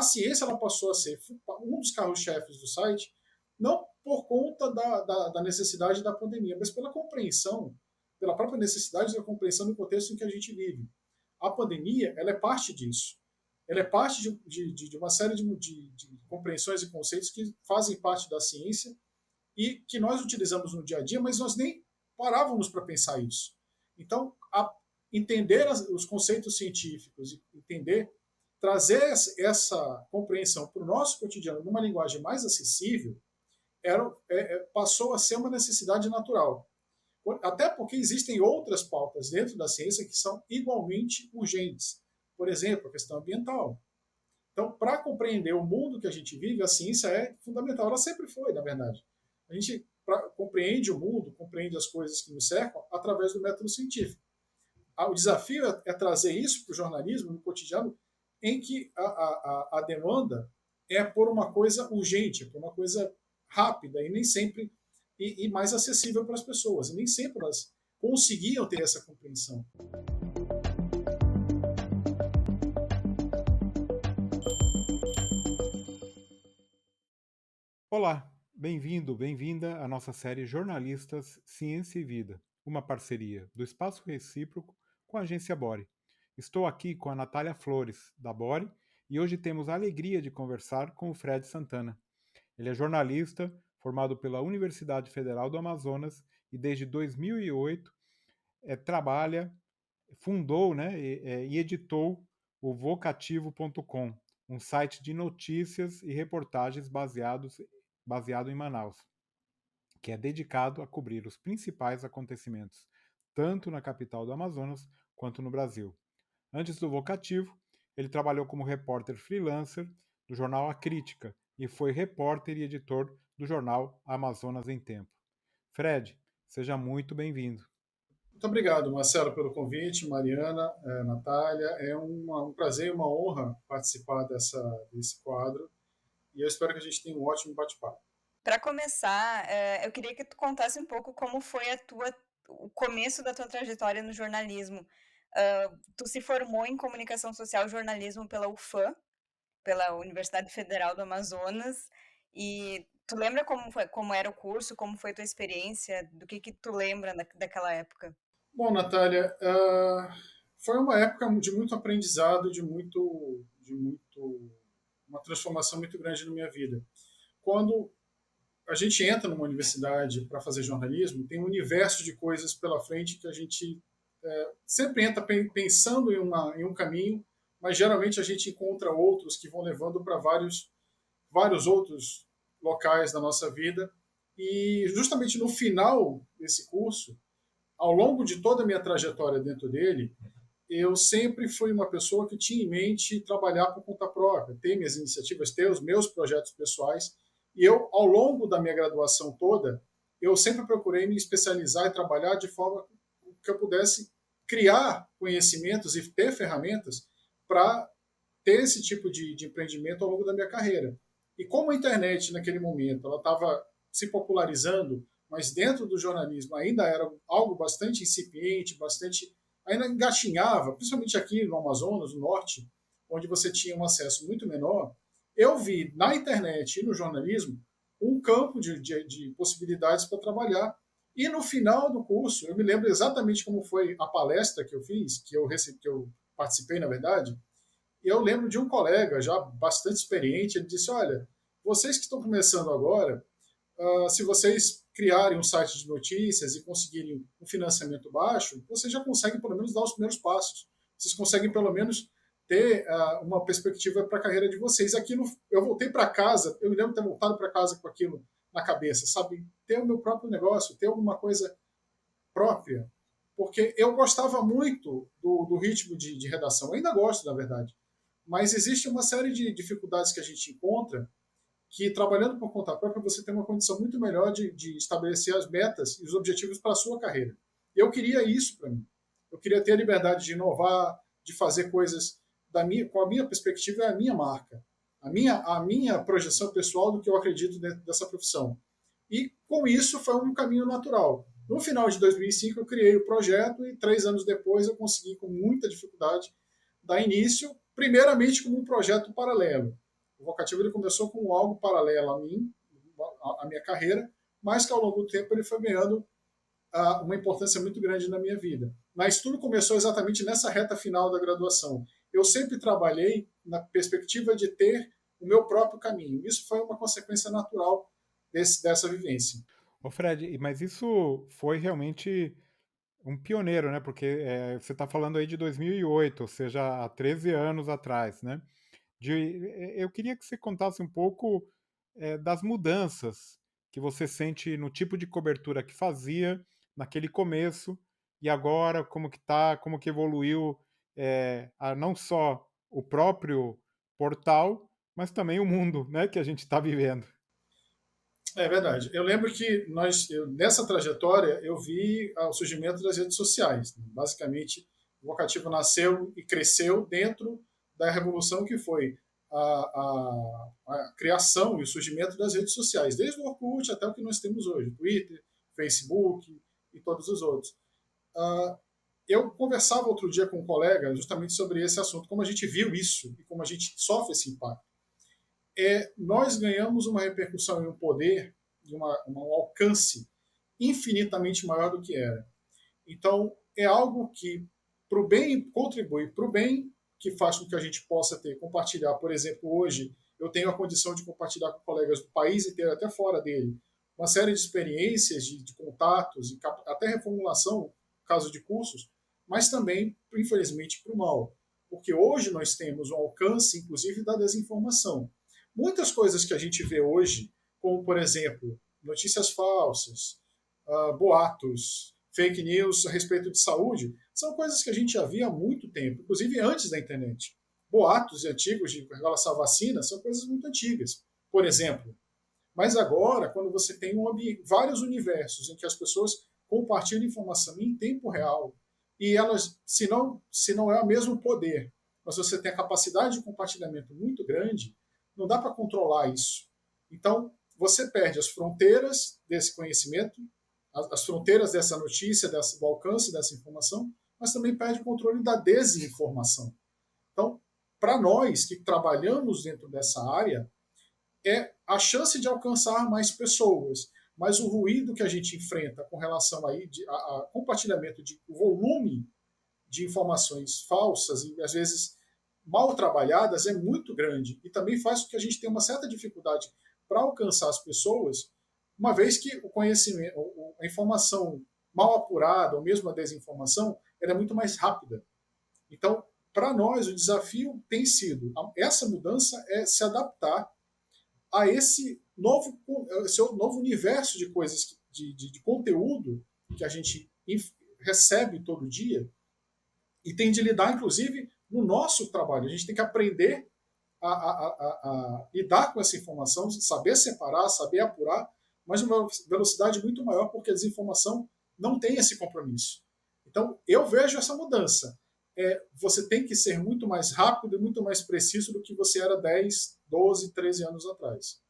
a ciência ela passou a ser um dos carros-chefes do site, não por conta da necessidade da pandemia, mas pela compreensão, pela própria necessidade da compreensão do contexto em que a gente vive. A pandemia ela é parte disso. Ela é parte de uma série de compreensões e conceitos que fazem parte da ciência e que nós utilizamos no dia a dia, mas nós nem parávamos para pensar isso. Então, entender os conceitos científicos, entender, trazer essa compreensão para o nosso cotidiano numa linguagem mais acessível, passou a ser uma necessidade natural. Até porque existem outras pautas dentro da ciência que são igualmente urgentes. Por exemplo, a questão ambiental. Então, para compreender o mundo que a gente vive, a ciência é fundamental. Ela sempre foi, na verdade. A gente compreende o mundo, compreende as coisas que nos cercam através do método científico. O desafio é trazer isso para o jornalismo, no cotidiano, em que a demanda é por uma coisa urgente, por uma coisa rápida e nem sempre e mais acessível para as pessoas. E nem sempre elas conseguiam ter essa compreensão. Olá, bem-vindo, bem-vinda à nossa série Jornalistas, Ciência e Vida, uma parceria do Espaço Recíproco com a agência Bore. Estou aqui com a Natália Flores, da Bore, e hoje temos a alegria de conversar com o Fred Santana. Ele é jornalista, formado pela Universidade Federal do Amazonas e desde 2008 fundou e editou o vocativo.com, um site de notícias e reportagens baseado em Manaus, que é dedicado a cobrir os principais acontecimentos, tanto na capital do Amazonas quanto no Brasil. Antes do Vocativo, ele trabalhou como repórter freelancer do jornal A Crítica e foi repórter e editor do jornal Amazonas em Tempo. Fred, seja muito bem-vindo. Muito obrigado, Marcelo, pelo convite, Mariana, Natália. É um prazer e uma honra participar desse quadro e eu espero que a gente tenha um ótimo bate-papo. Para começar, eu queria que tu contasse um pouco como foi o começo da tua trajetória no jornalismo. Tu se formou em Comunicação Social e Jornalismo pela UFAM, pela Universidade Federal do Amazonas, e tu lembra como era o curso, como foi a tua experiência, do que tu lembra daquela época? Bom, Natália, foi uma época de muito aprendizado, uma transformação muito grande na minha vida. Quando a gente entra numa universidade para fazer jornalismo, tem um universo de coisas pela frente que a gente sempre entra pensando em um caminho, mas geralmente a gente encontra outros que vão levando para vários outros locais da nossa vida. E justamente no final desse curso, ao longo de toda a minha trajetória dentro dele, eu sempre fui uma pessoa que tinha em mente trabalhar por conta própria, ter minhas iniciativas, ter os meus projetos pessoais. E eu, ao longo da minha graduação toda, eu sempre procurei me especializar e trabalhar de forma que eu pudesse criar conhecimentos e ter ferramentas para ter esse tipo de empreendimento ao longo da minha carreira. E como a internet, naquele momento, ela estava se popularizando, mas dentro do jornalismo ainda era algo bastante incipiente, ainda engatinhava, principalmente aqui no Amazonas, no norte, onde você tinha um acesso muito menor, eu vi na internet e no jornalismo um campo de possibilidades para trabalhar. E no final do curso, eu me lembro exatamente como foi a palestra que eu fiz, que eu participei, na verdade, e eu lembro de um colega já bastante experiente, ele disse, olha, vocês que estão começando agora, se vocês criarem um site de notícias e conseguirem um financiamento baixo, vocês já conseguem pelo menos dar os primeiros passos. Vocês conseguem pelo menos ter uma perspectiva para a carreira de vocês. Aquilo, eu voltei para casa, eu me lembro de ter voltado para casa com aquilo na cabeça, sabe? Ter o meu próprio negócio, ter alguma coisa própria. Porque eu gostava muito do ritmo de redação, eu ainda gosto, na verdade. Mas existe uma série de dificuldades que a gente encontra que trabalhando por conta própria você tem uma condição muito melhor de estabelecer as metas e os objetivos para a sua carreira. Eu queria isso para mim. Eu queria ter a liberdade de inovar, de fazer coisas com a minha perspectiva e a minha marca, a minha projeção pessoal do que eu acredito dentro dessa profissão. E com isso foi um caminho natural. No final de 2005 eu criei o projeto e 3 anos depois eu consegui com muita dificuldade dar início, primeiramente como um projeto paralelo. O Vocativo ele começou como algo paralelo a mim, a minha carreira, mas que ao longo do tempo ele foi ganhando uma importância muito grande na minha vida. Mas tudo começou exatamente nessa reta final da graduação. Eu sempre trabalhei na perspectiva de ter o meu próprio caminho. Isso foi uma consequência natural dessa vivência. Ô Fred, mas isso foi realmente um pioneiro, né? Porque você está falando aí de 2008, ou seja, há 13 anos atrás, né? Eu queria que você contasse um pouco das mudanças que você sente no tipo de cobertura que fazia naquele começo e agora como que tá, como que evoluiu não só o próprio portal, mas também o mundo, né, que a gente está vivendo. É verdade. Eu lembro que nessa trajetória eu vi o surgimento das redes sociais. Basicamente, o Vocativo nasceu e cresceu dentro da revolução que foi a criação e o surgimento das redes sociais, desde o Orkut até o que nós temos hoje, Twitter, Facebook e todos os outros. Eu conversava outro dia com um colega justamente sobre esse assunto, como a gente viu isso e como a gente sofre esse impacto. Nós ganhamos uma repercussão e um poder e um alcance infinitamente maior do que era. Então, é algo que, para o bem, contribui para o bem, que faz com que a gente possa compartilhar. Por exemplo, hoje, eu tenho a condição de compartilhar com colegas do país inteiro, até fora dele, uma série de experiências, de contatos, até reformulação, caso de cursos, mas também, infelizmente, para o mal. Porque hoje nós temos um alcance, inclusive, da desinformação. Muitas coisas que a gente vê hoje, como, por exemplo, notícias falsas, boatos, fake news a respeito de saúde, são coisas que a gente já via há muito tempo, inclusive antes da internet. Boatos antigos de relação à vacina são coisas muito antigas, por exemplo. Mas agora, quando você tem vários universos em que as pessoas compartilham informação em tempo real, e elas, se não é o mesmo poder, mas você tem a capacidade de compartilhamento muito grande, não dá para controlar isso. Então, você perde as fronteiras desse conhecimento, as fronteiras dessa notícia, do alcance dessa informação, mas também perde o controle da desinformação. Então, para nós que trabalhamos dentro dessa área, é a chance de alcançar mais pessoas, mas o ruído que a gente enfrenta com relação a compartilhamento de volume de informações falsas e às vezes mal trabalhadas é muito grande e também faz com que a gente tenha uma certa dificuldade para alcançar as pessoas, uma vez que o conhecimento, a informação mal apurada ou mesmo a desinformação, ela é muito mais rápida. Então, para nós, o desafio tem sido essa mudança é se adaptar a esse novo universo de coisas, de conteúdo que a gente recebe todo dia e tem de lidar, inclusive, no nosso trabalho. A gente tem que aprender a lidar com essa informação, saber separar, saber apurar, mas uma velocidade muito maior, porque a desinformação não tem esse compromisso. Então, eu vejo essa mudança. Você tem que ser muito mais rápido e muito mais preciso do que você era 10, 12, 13 anos atrás.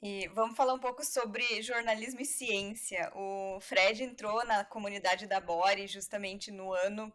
E vamos falar um pouco sobre jornalismo e ciência. O Fred entrou na comunidade da Bore justamente no ano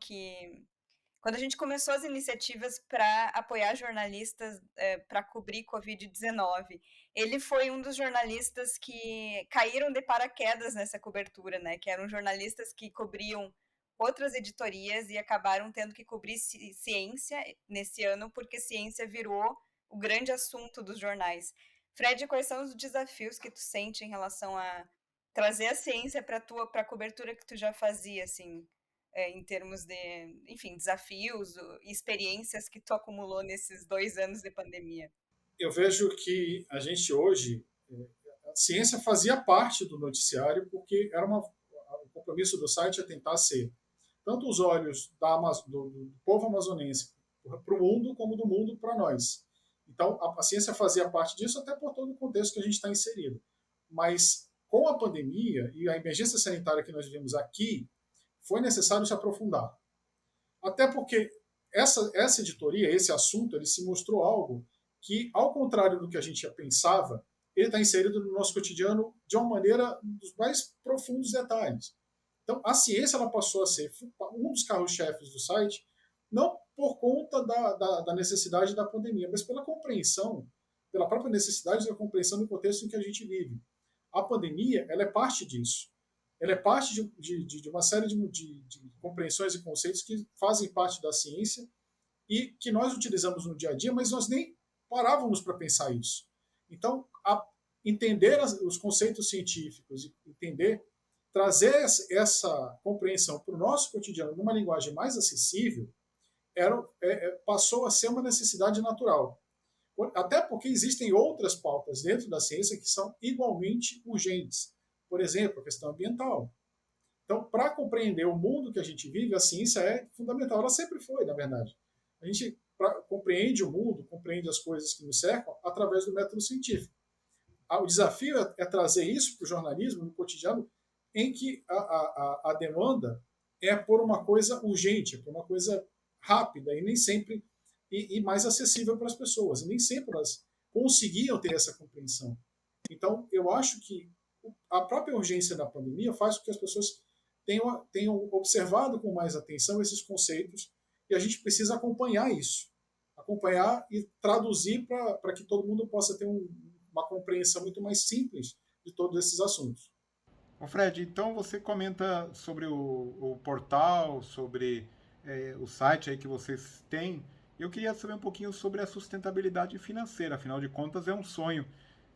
quando a gente começou as iniciativas para apoiar jornalistas para cobrir Covid-19. Ele foi um dos jornalistas que caíram de paraquedas nessa cobertura, né? Que eram jornalistas que cobriam outras editorias e acabaram tendo que cobrir ciência nesse ano, porque ciência virou o grande assunto dos jornais. Fred, quais são os desafios que tu sente em relação a trazer a ciência para a cobertura que tu já fazia, assim, em termos de, enfim, desafios e experiências que tu acumulou nesses 2 anos de pandemia? Eu vejo que a gente hoje, a ciência fazia parte do noticiário porque o compromisso do site é tentar ser tanto os olhos do povo amazonense para o mundo, como do mundo para nós. Então, a ciência fazia parte disso, até por todo o contexto que a gente está inserido. Mas, com a pandemia e a emergência sanitária que nós vivemos aqui, foi necessário se aprofundar. Até porque essa editoria, esse assunto, ele se mostrou algo que, ao contrário do que a gente já pensava, ele está inserido no nosso cotidiano de uma maneira dos mais profundos detalhes. Então, a ciência ela passou a ser um dos carros-chefes do site, não por conta da necessidade da pandemia, mas pela compreensão pela própria necessidade da compreensão do contexto em que a gente vive. A pandemia, ela é parte disso. Ela é parte de uma série de compreensões e conceitos que fazem parte da ciência e que nós utilizamos no dia a dia, mas nós nem parávamos para pensar isso. Então, entender os conceitos científicos, trazer essa compreensão para o nosso cotidiano numa linguagem mais acessível, passou a ser uma necessidade natural. Até porque existem outras pautas dentro da ciência que são igualmente urgentes. Por exemplo, a questão ambiental. Então, para compreender o mundo que a gente vive, a ciência é fundamental. Ela sempre foi, na verdade. A gente compreende o mundo, compreende as coisas que nos cercam através do método científico. O desafio é trazer isso para o jornalismo, no cotidiano, em que a demanda é por uma coisa urgente, por uma coisa rápida e nem sempre e mais acessível para as pessoas. E nem sempre elas conseguiam ter essa compreensão. Então, eu acho que a própria urgência da pandemia faz com que as pessoas tenham observado com mais atenção esses conceitos e a gente precisa acompanhar isso. Acompanhar e traduzir para que todo mundo possa ter uma compreensão muito mais simples de todos esses assuntos. Ô Fred, então você comenta sobre o portal, sobre o site aí que vocês têm. Eu queria saber um pouquinho sobre a sustentabilidade financeira. Afinal de contas, é um sonho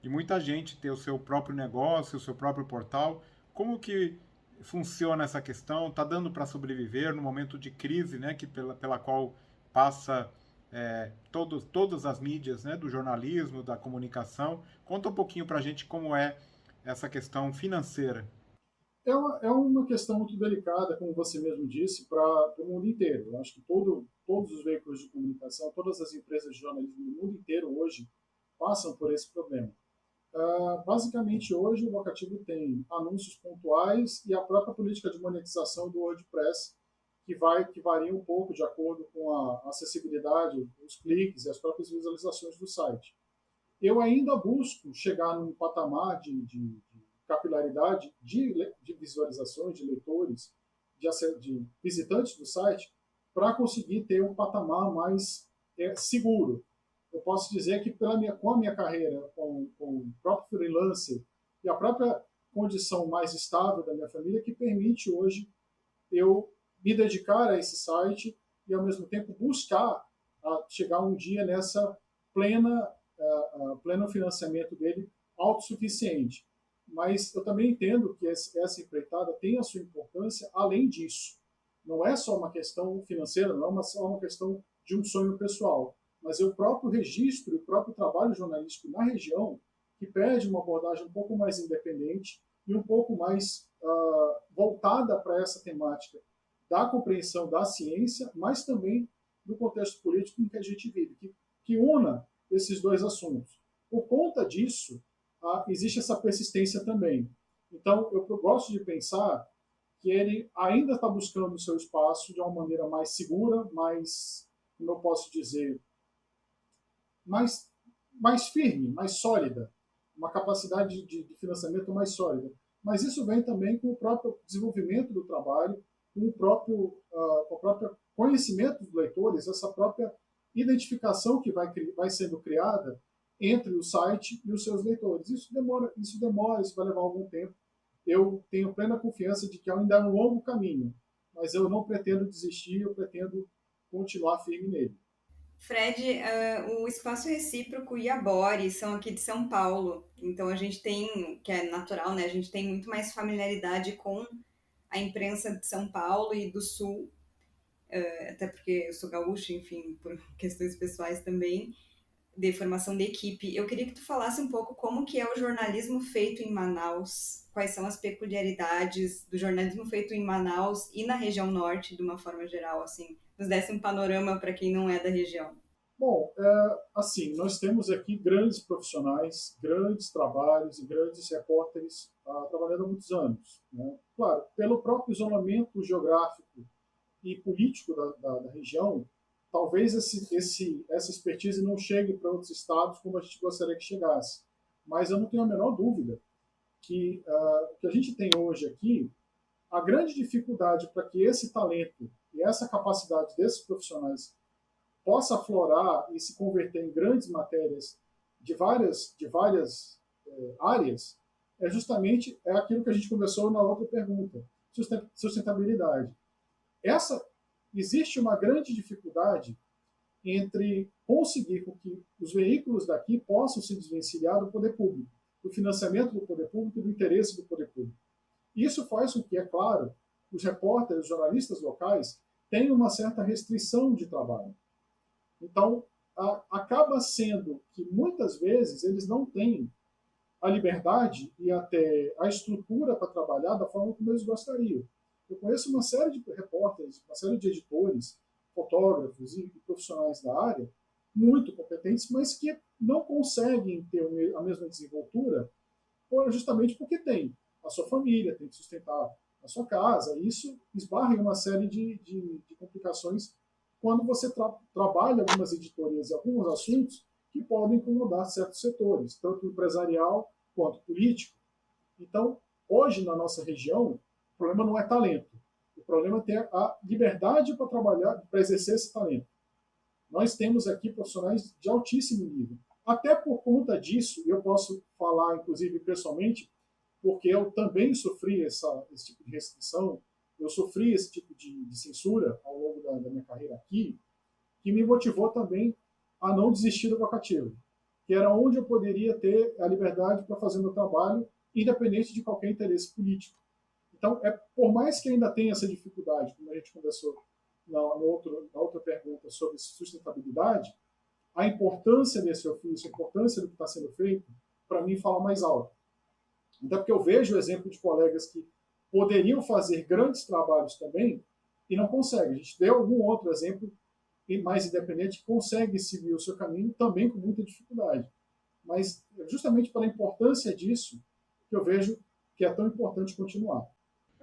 de muita gente ter o seu próprio negócio, o seu próprio portal. Como que funciona essa questão? Está dando para sobreviver no momento de crise, né, pela qual passa todas as mídias, né, do jornalismo, da comunicação? Conta um pouquinho para a gente como é essa questão financeira. É uma questão muito delicada, como você mesmo disse, para o mundo inteiro. Eu acho que todos os veículos de comunicação, todas as empresas de jornalismo do mundo inteiro hoje passam por esse problema. Basicamente, hoje, o Vocativo tem anúncios pontuais e a própria política de monetização do WordPress, que varia um pouco de acordo com a acessibilidade, os cliques e as próprias visualizações do site. Eu ainda busco chegar num patamar de capilaridade de visualizações, de leitores, de visitantes do site, para conseguir ter um patamar mais seguro. Eu posso dizer que com a minha carreira, com o próprio freelancer e a própria condição mais estável da minha família, que permite hoje eu me dedicar a esse site e, ao mesmo tempo, buscar chegar um dia nessa pleno financiamento dele autossuficiente. Mas eu também entendo que essa empreitada tem a sua importância além disso. Não é só uma questão financeira, não é só uma questão de um sonho pessoal, mas é o próprio registro, o próprio trabalho jornalístico na região que pede uma abordagem um pouco mais independente e um pouco mais voltada para essa temática da compreensão da ciência, mas também do contexto político em que a gente vive, que una esses dois assuntos. Por conta disso, existe essa persistência também. Então, eu gosto de pensar que ele ainda está buscando o seu espaço de uma maneira mais segura, mais, como eu posso dizer, mais firme, mais sólida, uma capacidade de financiamento mais sólida. Mas isso vem também com o próprio desenvolvimento do trabalho, com o próprio conhecimento dos leitores, essa própria identificação que vai sendo criada entre o site e os seus leitores. Isso demora, isso vai levar algum tempo. Eu tenho plena confiança de que ainda é um longo caminho, mas eu não pretendo desistir, eu pretendo continuar firme nele. Fred, o Espaço Recíproco e a Bore são aqui de São Paulo, então a gente tem, que é natural, né? A gente tem muito mais familiaridade com a imprensa de São Paulo e do Sul, até porque eu sou gaúcha, enfim, por questões pessoais também, de formação de equipe. Eu queria que tu falasse um pouco como que é o jornalismo feito em Manaus, quais são as peculiaridades do jornalismo feito em Manaus e na região norte, de uma forma geral, assim, nos desse um panorama para quem não é da região. Bom, assim, nós temos aqui grandes profissionais, grandes trabalhos e grandes repórteres trabalhando há muitos anos. Né? Claro, pelo próprio isolamento geográfico e político da região, talvez essa expertise não chegue para outros estados como a gente gostaria que chegasse. Mas eu não tenho a menor dúvida que o que a gente tem hoje aqui, a grande dificuldade para que esse talento e essa capacidade desses profissionais possa aflorar e se converter em grandes matérias de várias áreas, justamente aquilo que a gente conversou na outra pergunta, sustentabilidade. Existe uma grande dificuldade entre conseguir que os veículos daqui possam se desvencilhar do poder público, do financiamento do poder público e do interesse do poder público. Isso faz com que, é claro, os repórteres, os jornalistas locais tenham uma certa restrição de trabalho. Então, acaba sendo que, muitas vezes, eles não têm a liberdade e até a estrutura para trabalhar da forma como eles gostariam. Eu conheço uma série de repórteres, uma série de editores, fotógrafos e profissionais da área, muito competentes, mas que não conseguem ter a mesma desenvoltura, justamente porque tem a sua família, tem que sustentar a sua casa. E isso esbarra em uma série de complicações quando você trabalha algumas editorias e alguns assuntos que podem incomodar certos setores, tanto empresarial quanto político. Então, hoje, na nossa região, o problema não é talento. O problema é ter a liberdade para trabalhar, para exercer esse talento. Nós temos aqui profissionais de altíssimo nível. Até por conta disso, eu posso falar, inclusive, pessoalmente, porque eu também sofri esse tipo de restrição, eu sofri esse tipo de censura ao longo da minha carreira aqui, que me motivou também a não desistir do vocativo, que era onde eu poderia ter a liberdade para fazer meu trabalho, independente de qualquer interesse político. Então, por mais que ainda tenha essa dificuldade, como a gente conversou na outra pergunta sobre sustentabilidade, a importância desse ofício, a importância do que está sendo feito, para mim, fala mais alto. Até porque eu vejo o exemplo de colegas que poderiam fazer grandes trabalhos também e não conseguem. A gente deu algum outro exemplo mais independente que consegue seguir o seu caminho também com muita dificuldade. Mas justamente pela importância disso que eu vejo que é tão importante continuar.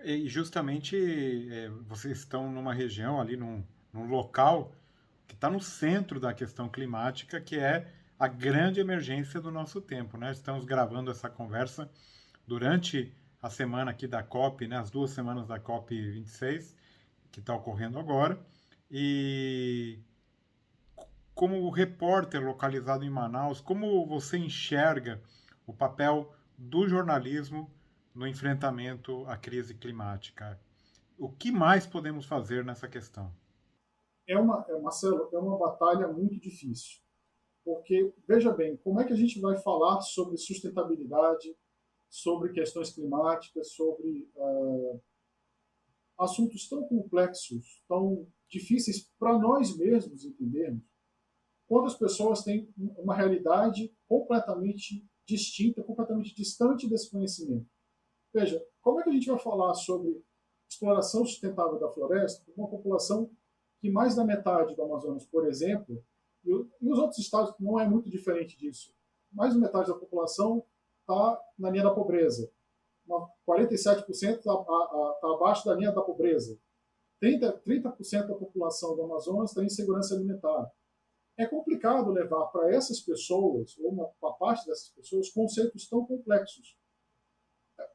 E justamente vocês estão numa região ali, num local que está no centro da questão climática, que é a grande emergência do nosso tempo, né? Estamos gravando essa conversa durante a semana aqui da COP, né? As 2 semanas da COP 26, que está ocorrendo agora. E como repórter localizado em Manaus, como você enxerga o papel do jornalismo no enfrentamento à crise climática? O que mais podemos fazer nessa questão? Marcelo, é uma batalha muito difícil. Porque, veja bem, como é que a gente vai falar sobre sustentabilidade, sobre questões climáticas, sobre assuntos tão complexos, tão difíceis para nós mesmos entendermos, quando as pessoas têm uma realidade completamente distinta, completamente distante desse conhecimento? Veja, como é que a gente vai falar sobre exploração sustentável da floresta com uma população que mais da metade do Amazonas, por exemplo, e os outros estados não é muito diferente disso, mais da metade da população está na linha da pobreza, 47% está abaixo da linha da pobreza, 30% da população do Amazonas está em insegurança alimentar. É complicado levar para essas pessoas, ou uma parte dessas pessoas, conceitos tão complexos.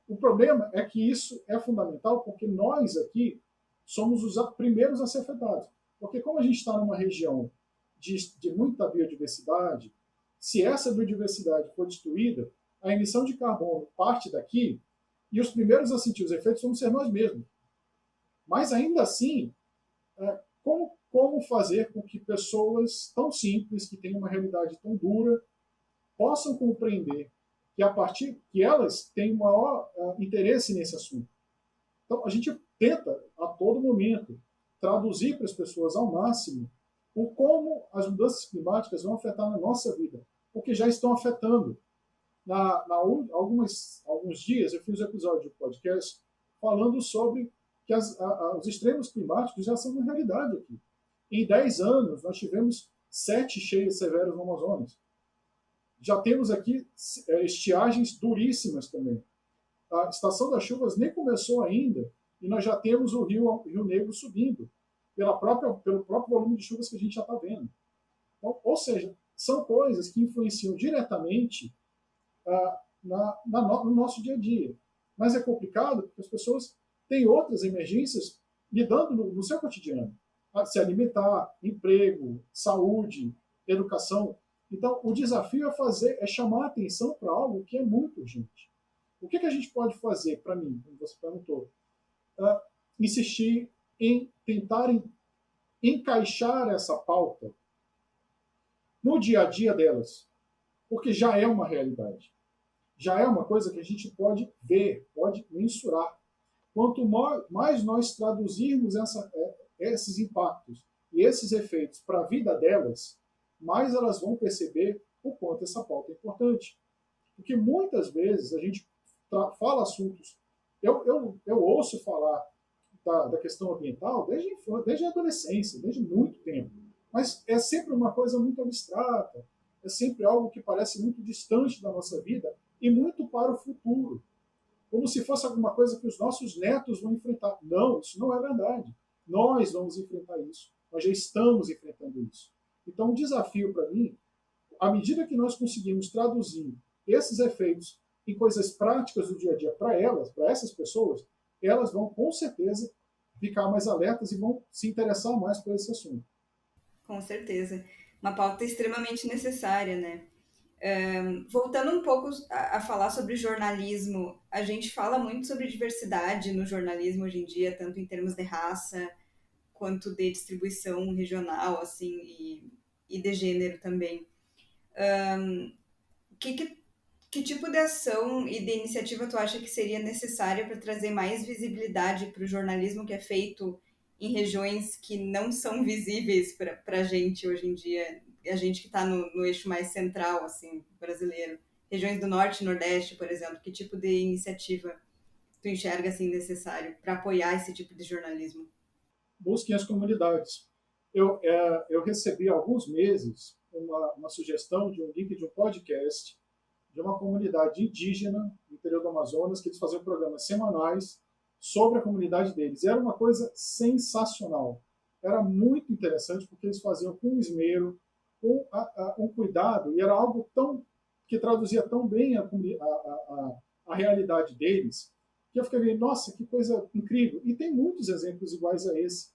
O problema é que isso é fundamental porque nós aqui somos os primeiros a ser afetados. Porque como a gente está numa região de muita biodiversidade, se essa biodiversidade for destruída, a emissão de carbono parte daqui e os primeiros a sentir os efeitos vamos ser nós mesmos. Mas ainda assim, como fazer com que pessoas tão simples, que têm uma realidade tão dura, possam compreender que a partir que elas têm maior interesse nesse assunto. Então, a gente tenta, a todo momento, traduzir para as pessoas ao máximo o como as mudanças climáticas vão afetar na nossa vida, porque já estão afetando. Alguns dias eu fiz um episódio de podcast falando sobre que os extremos climáticos já são uma realidade aqui. Em 10 anos, nós tivemos 7 cheias severas no Amazonas. Já temos aqui estiagens duríssimas também. A estação das chuvas nem começou ainda e nós já temos o Rio Negro subindo pelo próprio volume de chuvas que a gente já está vendo. Então, ou seja, são coisas que influenciam diretamente no nosso dia a dia. Mas é complicado porque as pessoas têm outras emergências lidando no seu cotidiano. Se alimentar, emprego, saúde, educação. Então, o desafio é chamar a atenção para algo que é muito urgente. O que a gente pode fazer, para mim, como você perguntou? Insistir em tentar encaixar essa pauta no dia a dia delas, porque já é uma realidade. Já é uma coisa que a gente pode ver, pode mensurar. Quanto mais nós traduzirmos esses impactos e esses efeitos para a vida delas, mais elas vão perceber o quanto essa pauta é importante. Porque muitas vezes a gente fala assuntos. Eu ouço falar da questão ambiental desde a adolescência, desde muito tempo. Mas é sempre uma coisa muito abstrata, é sempre algo que parece muito distante da nossa vida e muito para o futuro. Como se fosse alguma coisa que os nossos netos vão enfrentar. Não, isso não é verdade. Nós vamos enfrentar isso. Nós já estamos enfrentando isso. Então, o desafio para mim, à medida que nós conseguimos traduzir esses efeitos em coisas práticas do dia a dia para elas, para essas pessoas, elas vão com certeza ficar mais alertas e vão se interessar mais por esse assunto. Com certeza. Uma pauta extremamente necessária, né? Voltando um pouco a falar sobre jornalismo, a gente fala muito sobre diversidade no jornalismo hoje em dia, tanto em termos de raça quanto de distribuição regional, assim, e de gênero também. Que tipo de ação e de iniciativa tu acha que seria necessária para trazer mais visibilidade para o jornalismo que é feito em regiões que não são visíveis para a gente hoje em dia? A gente que está no eixo mais central, assim, brasileiro. Regiões do Norte e Nordeste, por exemplo. Que tipo de iniciativa tu enxerga, assim, necessário para apoiar esse tipo de jornalismo? Busquem as comunidades. Eu recebi há alguns meses uma sugestão de um link de um podcast de uma comunidade indígena no interior do Amazonas, que eles faziam programas semanais sobre a comunidade deles. E era uma coisa sensacional. Era muito interessante, porque eles faziam com esmero, com um cuidado, e era algo que traduzia tão bem a realidade deles, que eu fiquei, nossa, que coisa incrível. E tem muitos exemplos iguais a esse.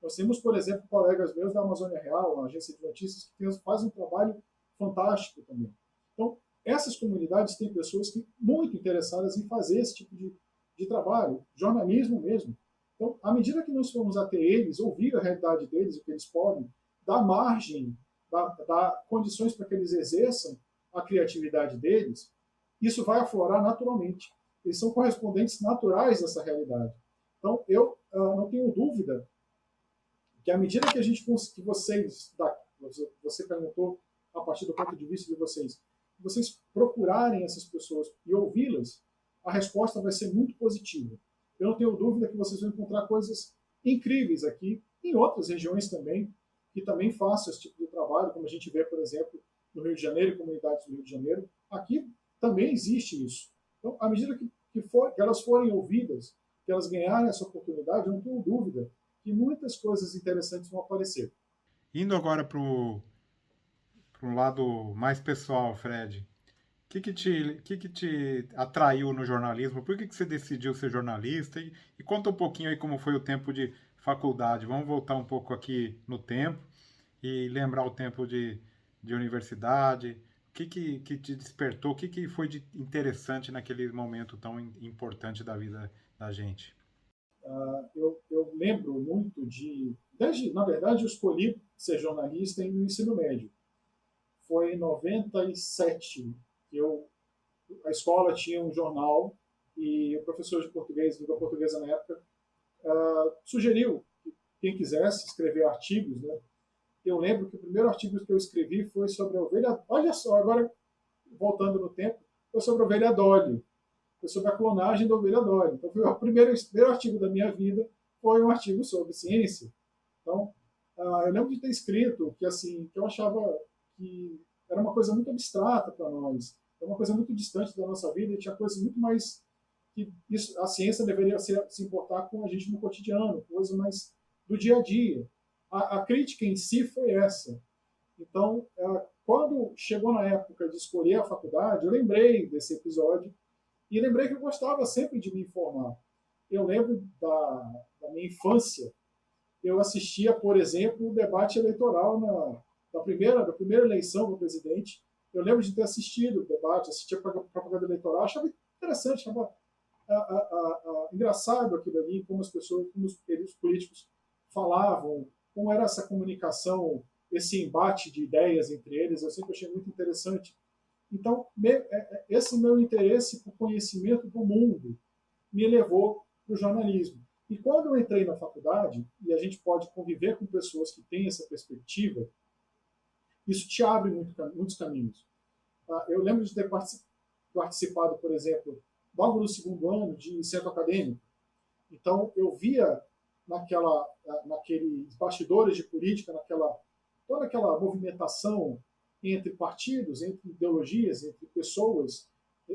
Nós temos, por exemplo, colegas meus da Amazônia Real, uma agência de notícias, que fazem um trabalho fantástico também. Então, essas comunidades têm pessoas muito interessadas em fazer esse tipo de trabalho, jornalismo mesmo. Então, à medida que nós formos até eles, ouvir a realidade deles, o que eles podem, dar margem, dar condições para que eles exerçam a criatividade deles, isso vai aflorar naturalmente. Eles são correspondentes naturais dessa realidade. Então, eu não tenho dúvida que à medida que a gente que você perguntou a partir do ponto de vista de vocês procurarem essas pessoas e ouvi-las, a resposta vai ser muito positiva. Eu não tenho dúvida que vocês vão encontrar coisas incríveis aqui, em outras regiões também, que também façam esse tipo de trabalho, como a gente vê, por exemplo, no Rio de Janeiro, comunidades do Rio de Janeiro. Aqui também existe isso. Então, à medida que elas forem ouvidas, que elas ganharem essa oportunidade, eu não tenho dúvida que muitas coisas interessantes vão aparecer. Indo agora para um lado mais pessoal, Fred, o que te atraiu no jornalismo? Por que você decidiu ser jornalista? E conta um pouquinho aí como foi o tempo de faculdade. Vamos voltar um pouco aqui no tempo e lembrar o tempo de universidade. O que te despertou? O que foi de interessante naquele momento tão importante da vida da gente? Eu lembro muito na verdade, eu escolhi ser jornalista no ensino médio. Foi em 97 que a escola tinha um jornal e o professor de português, língua portuguesa na época, sugeriu que quem quisesse escrever artigos, né? Eu lembro que o primeiro artigo que eu escrevi foi sobre a ovelha. Olha só, agora voltando no tempo, foi sobre a ovelha Dolly. Foi sobre a clonagem da ovelha Dolly. Então, foi o primeiro artigo da minha vida foi um artigo sobre ciência. Então, eu lembro de ter escrito que assim, que eu achava que era uma coisa muito abstrata para nós, era uma coisa muito distante da nossa vida e tinha coisas muito mais que a ciência deveria se importar com a gente no cotidiano, coisas mais do dia a dia. A crítica em si foi essa. Então, quando chegou na época de escolher a faculdade, eu lembrei desse episódio e lembrei que eu gostava sempre de me informar. Eu lembro da minha infância, eu assistia, por exemplo, o debate eleitoral da primeira eleição para presidente. Eu lembro de ter assistido o debate, assisti a propaganda eleitoral, achava interessante, achava engraçado aquilo ali, como as pessoas, como os políticos falavam, como era essa comunicação, esse embate de ideias entre eles, eu sempre achei muito interessante. Então, esse meu interesse por conhecimento do mundo me levou para o jornalismo. E quando eu entrei na faculdade, e a gente pode conviver com pessoas que têm essa perspectiva, isso te abre muitos caminhos. Eu lembro de ter participado, por exemplo, logo no segundo ano de centro acadêmico. Então, eu via naqueles bastidores de política, toda aquela movimentação entre partidos, entre ideologias, entre pessoas,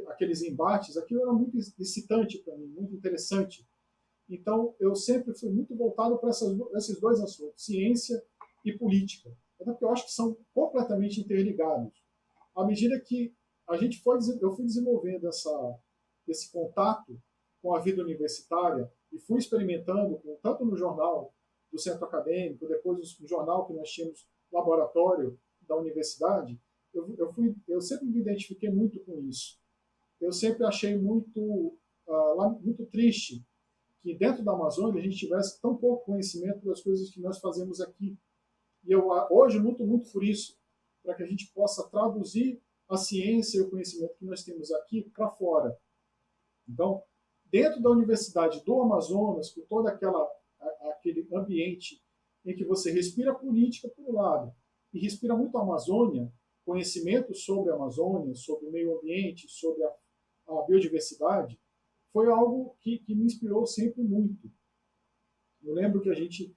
aqueles embates, aquilo era muito excitante para mim, muito interessante. Então, eu sempre fui muito voltado para esses dois assuntos, ciência e política. Até porque eu acho que são completamente interligados. À medida que eu fui desenvolvendo esse contato com a vida universitária e fui experimentando, tanto no jornal do centro acadêmico, depois no jornal que nós tínhamos laboratório da universidade, eu sempre me identifiquei muito com isso. Eu sempre achei muito triste que dentro da Amazônia a gente tivesse tão pouco conhecimento das coisas que nós fazemos aqui. E eu hoje luto muito por isso, para que a gente possa traduzir a ciência e o conhecimento que nós temos aqui para fora. Então, dentro da Universidade do Amazonas, com todo aquele ambiente em que você respira política por um lado e respira muito a Amazônia, conhecimento sobre a Amazônia, sobre o meio ambiente, sobre a biodiversidade, foi algo que me inspirou sempre muito. Eu lembro que a gente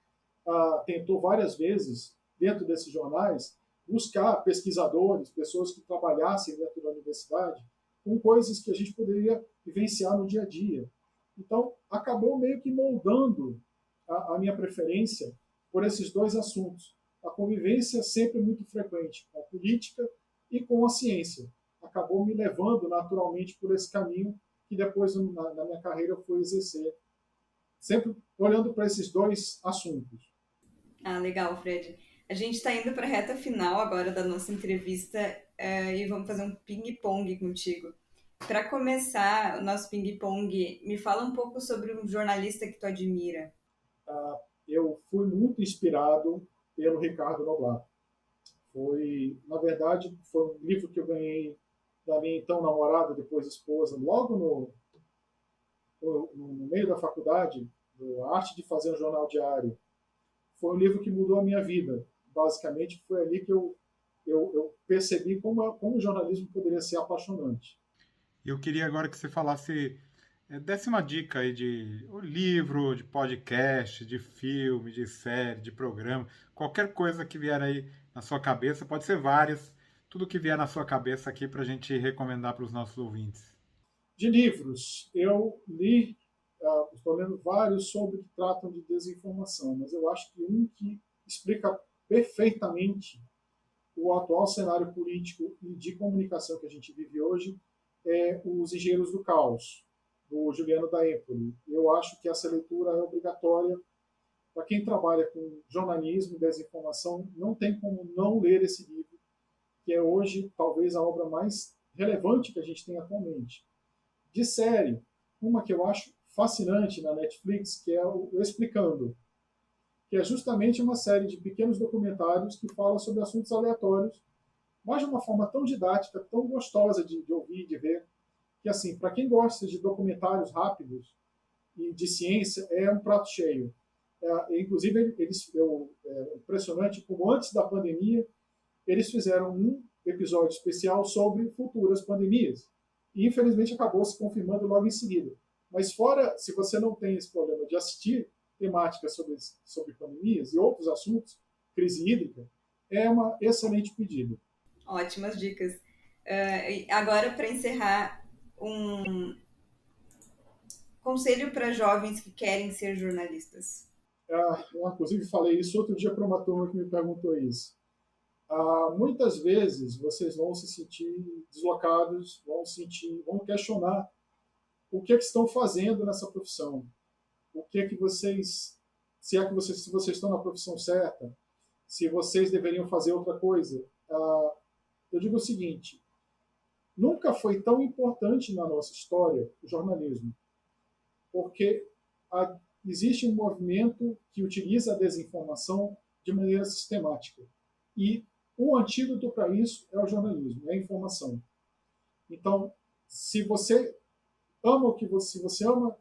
tentou várias vezes, dentro desses jornais, buscar pesquisadores, pessoas que trabalhassem dentro da universidade, com coisas que a gente poderia vivenciar no dia a dia. Então, acabou meio que moldando a minha preferência por esses dois assuntos. A convivência sempre muito frequente com a política e com a ciência. Acabou me levando naturalmente por esse caminho que depois, na minha carreira, eu fui exercer. Sempre olhando para esses dois assuntos. Legal, Fred. A gente está indo para a reta final agora da nossa entrevista e vamos fazer um ping-pong contigo. Para começar o nosso ping-pong, me fala um pouco sobre um jornalista que tu admira. Eu fui muito inspirado pelo Ricardo Noblat. Na verdade, foi um livro que eu ganhei da minha então namorada, depois esposa, logo no meio da faculdade, A Arte de Fazer um Jornal Diário. Foi um livro que mudou a minha vida. Basicamente, foi ali que eu percebi como o jornalismo poderia ser apaixonante. Eu queria agora que você falasse, desse uma dica aí de livro, de podcast, de filme, de série, de programa, qualquer coisa que vier aí na sua cabeça, pode ser várias, tudo que vier na sua cabeça aqui para a gente recomendar para os nossos ouvintes. De livros, eu li, estou lendo vários sobre que tratam de desinformação, mas eu acho que um que explica perfeitamente o atual cenário político e de comunicação que a gente vive hoje é Os Engenheiros do Caos, do Juliano da Empoli. Eu acho que essa leitura é obrigatória para quem trabalha com jornalismo e desinformação, não tem como não ler esse livro, que é hoje talvez a obra mais relevante que a gente tem atualmente. De série, uma que eu acho fascinante na Netflix, que é o Explicando, que é justamente uma série de pequenos documentários que fala sobre assuntos aleatórios, mas de uma forma tão didática, tão gostosa de ouvir e de ver, que, assim, para quem gosta de documentários rápidos e de ciência, é um prato cheio. Inclusive, é impressionante como antes da pandemia, eles fizeram um episódio especial sobre futuras pandemias. E, infelizmente, acabou se confirmando logo em seguida. Mas fora, se você não tem esse problema de assistir temáticas sobre pandemias e outros assuntos, crise hídrica, é uma excelente pedida. Ótimas dicas. Agora, para encerrar, um conselho para jovens que querem ser jornalistas. Eu, inclusive, falei isso outro dia para uma turma que me perguntou isso. Muitas vezes vocês vão se sentir deslocados, vão questionar o que é que estão fazendo nessa profissão, o que é que vocês, se vocês estão na profissão certa. se vocês deveriam fazer outra coisa. Eu digo o seguinte: nunca foi tão importante na nossa história o jornalismo, porque existe um movimento que utiliza a desinformação de maneira sistemática. E o antídoto para isso é o jornalismo, é a informação. Então, se você ama se você ama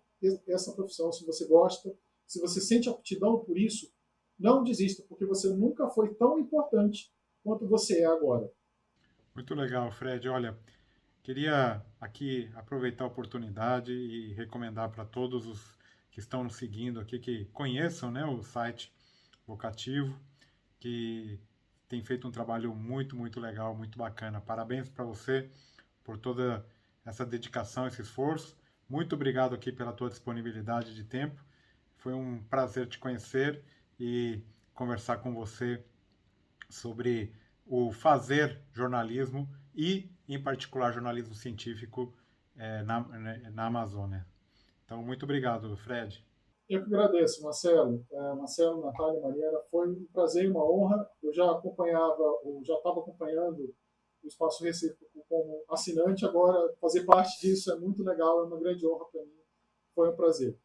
essa profissão, se você gosta, se você sente aptidão por isso, não desista, porque você nunca foi tão importante quanto você é agora. Muito legal, Fred. Olha, queria aqui aproveitar a oportunidade e recomendar para todos os que estão nos seguindo aqui que conheçam, né, o site Vocativo, que tem feito um trabalho muito, muito legal, muito bacana. Parabéns para você por toda essa dedicação, esse esforço. Muito obrigado aqui pela tua disponibilidade de tempo. Foi um prazer te conhecer e conversar com você sobre o fazer jornalismo e, em particular, jornalismo científico na Amazônia. Então, muito obrigado, Fred. Eu que agradeço, Marcelo. Marcelo, Natália, Mariana, foi um prazer e uma honra. Eu já estava acompanhando o Espaço Recíproco como assinante, agora fazer parte disso é muito legal, é uma grande honra para mim. Foi um prazer.